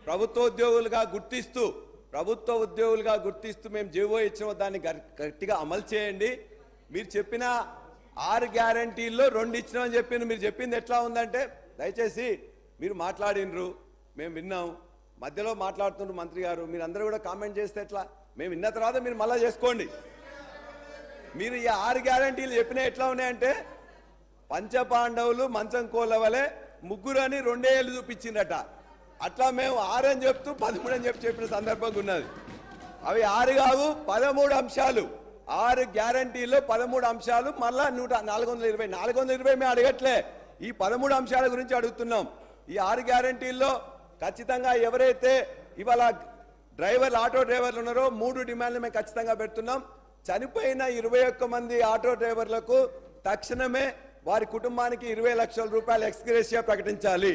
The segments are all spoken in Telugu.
ప్రభుత్వ ఉద్యోగులుగా గుర్తిస్తూ మేము జీవో ఇచ్చిన దాన్ని గట్టిగా అమలు చేయండి. మీరు చెప్పిన 6 గ్యారంటీల్లో 2 ఇచ్చినామని చెప్పిన మీరు చెప్పింది ఎట్లా ఉందంటే దయచేసి మీరు మాట్లాడినరు మేము విన్నాం, మధ్యలో మాట్లాడుతున్నారు మంత్రి గారు, మీరు అందరూ కూడా కామెంట్ చేస్తే ఎట్లా? మేము విన్న తర్వాత మీరు మళ్ళా చేసుకోండి. మీరు ఈ 6 గ్యారంటీలు చెప్పినా ఎట్లా ఉన్నాయంటే పంచపాండవులు మంచం కోలవలే ముగ్గురు అని 2 ఏళ్ళు చూపించిందట. అట్లా మేము 6 అని చెప్తూ 13 అని చెప్పిన సందర్భంగా ఉన్నది. అవి 6 కావు 13 అంశాలు. 6 గ్యారంటీల్లో 13 అంశాలు, మళ్ళా 420 మేము అడగట్లే, ఈ 13 అంశాల గురించి అడుగుతున్నాం. ఈ 6 గ్యారంటీల్లో ఖచ్చితంగా ఎవరైతే ఇవాళ డ్రైవర్లు ఆటో డ్రైవర్లు ఉన్నారో 3 డిమాండ్లు మేము ఖచ్చితంగా పెడుతున్నాం. చనిపోయిన 21 మంది ఆటో డ్రైవర్లకు తక్షణమే వారి కుటుంబానికి 20 లక్షల రూపాయలు ఎక్స్గ్రేషియా ప్రకటించాలి.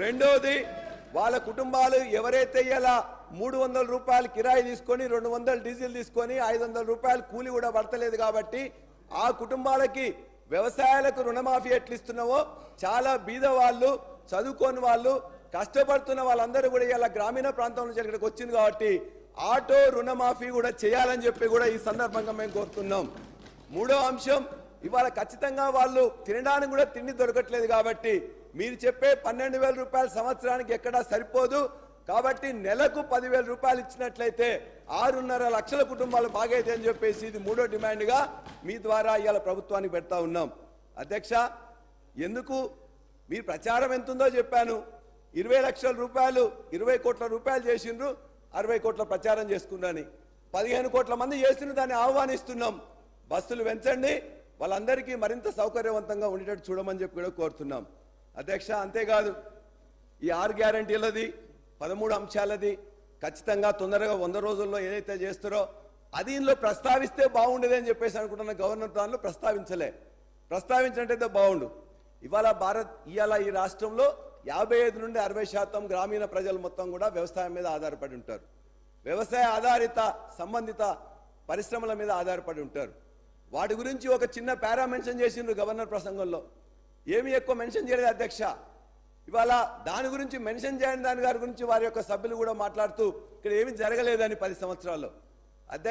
రెండోది, వాళ్ళ కుటుంబాలు ఎవరైతే ఇలా 300 రూపాయలు కిరాయి తీసుకొని 200 డీజిల్ తీసుకొని 500 రూపాయలు కూలి కూడా పడతలేదు కాబట్టి ఆ కుటుంబాలకి వ్యవసాయాలకు రుణమాఫీ ఎట్లు ఇస్తున్నావో చాలా బీద వాళ్ళు, చదువుకోని వాళ్ళు, కష్టపడుతున్న వాళ్ళందరూ కూడా ఇలా గ్రామీణ ప్రాంతం నుంచి ఇక్కడికి వచ్చింది కాబట్టి ఆటో రుణమాఫీ కూడా చేయాలని చెప్పి కూడా ఈ సందర్భంగా మేము కోరుతున్నాం. 3వ అంశం, ఇవాళ ఖచ్చితంగా వాళ్ళు తినడానికి కూడా తిండి దొరకట్లేదు కాబట్టి మీరు చెప్పే 12,000 రూపాయల సంవత్సరానికి ఎక్కడా సరిపోదు కాబట్టి నెలకు 10,000 రూపాయలు ఇచ్చినట్లయితే 6.5 లక్షల కుటుంబాలు బాగైతే అని చెప్పేసి ఇది 3వ డిమాండ్గా మీ ద్వారా ఇవాళ ప్రభుత్వానికి పెడతా ఉన్నాం. అధ్యక్ష, ఎందుకు మీరు ప్రచారం ఎంతుందో చెప్పాను. 20 లక్షల రూపాయలు 20 కోట్ల రూపాయలు చేసిండ్రు, 60 కోట్ల ప్రచారం చేసుకున్నారని 15 కోట్ల మంది చేసిండ్రు, దాన్ని ఆహ్వానిస్తున్నాం. బస్సులు పెంచండి, వాళ్ళందరికీ మరింత సౌకర్యవంతంగా ఉండేటట్టు చూడమని చెప్పి కూడా కోరుతున్నాం. అధ్యక్ష, అంతేకాదు ఈ 6 గ్యారంటీలది 13 అంశాలది ఖచ్చితంగా తొందరగా 100 రోజుల్లో ఏదైతే చేస్తారో అది ఇందులో ప్రస్తావిస్తే బాగుండేది అని చెప్పేసి అనుకుంటున్న గవర్నర్ దానిలో ప్రస్తావించినట్టయితే బాగుండు. ఇవాళ ఈ రాష్ట్రంలో 55 నుండి 60% గ్రామీణ ప్రజలు మొత్తం కూడా వ్యవసాయం మీద ఆధారపడి ఉంటారు. వ్యవసాయ ఆధారిత సంబంధిత పరిశ్రమల మీద ఆధారపడి ఉంటారు. వాటి గురించి ఒక చిన్న పారా మెన్షన్ చేసిండ్రు గవర్నర్ ప్రసంగంలో, ఏమి ఎక్కువ మెన్షన్ చేయలేదు అధ్యక్ష. ఇవాళ దాని గురించి మెన్షన్ చేయని దాని గారి గురించి వారి యొక్క సభ్యులు కూడా మాట్లాడుతూ ఇక్కడ ఏమి జరగలేదని 10 సంవత్సరాల్లో. అధ్యక్ష